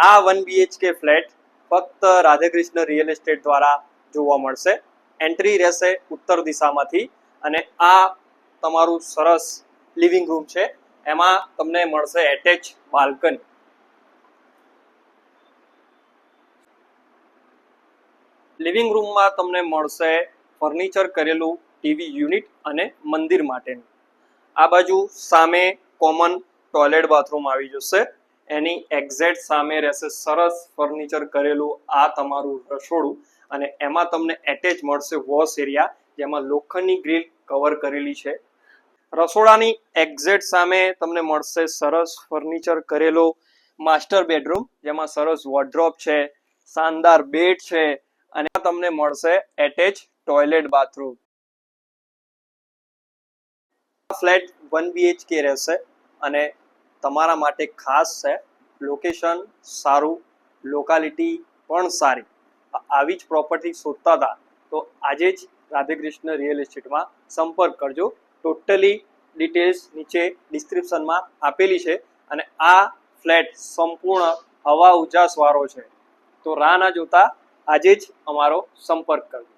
આ 1 BHK flat ફક્ત Radhekrishna real estate દ્વારા જોવા મળશે. એન્ટ્રી રહેશે ઉત્તર દિશામાંથી અને આ તમારું સરસ લિવિંગ રૂમ છે. એમાં તમને મળશે એટેચ બાલ્કની. લિવિંગ રૂમમાં તમને મળશે ફર્નિચર કરેલું ટીવી યુનિટ અને મંદિર માટેનું. આ બાજુ સામે કોમન ટોયલેટ બાથરૂમ આવી જશે. એની એક્ઝેક્ટ સામે રહેશે સરસ ફર્નિચર કરેલું આ તમારું રસોડું અને એમાં તમને એટેચ મળશે વોશ એરિયા, જેમાં લોખંડની ગ્રીલ કવર કરેલી છે. રસોડાની એક્ઝેક્ટ સામે તમને મળશે સરસ ફર્નિચર કરેલો માસ્ટર બેડરૂમ, જેમાં સરસ વોર્ડરોબ છે, શાનદાર બેડ છે અને તમને મળશે એટેચ ટોયલેટ બાથરૂમ. આ ફ્લેટ 1 BHK રહેશે અને તમારા માટે ખાસ છે. લોકેશન સારું, લોકાલિટી પણ સારી. આવી જ પ્રોપર્ટી શોધતા હતા તો આજે જ રાધેકૃષ્ણ રિયલ એસ્ટેટમાં સંપર્ક કરજો. ટોટલી ડિટેલ્સ નીચે ડિસ્ક્રિપ્શનમાં આપેલી છે અને આ ફ્લેટ સંપૂર્ણ હવા ઉજાસ વાળો છે. તો રાહ ના જોતા આજે જ અમારો સંપર્ક કરજો.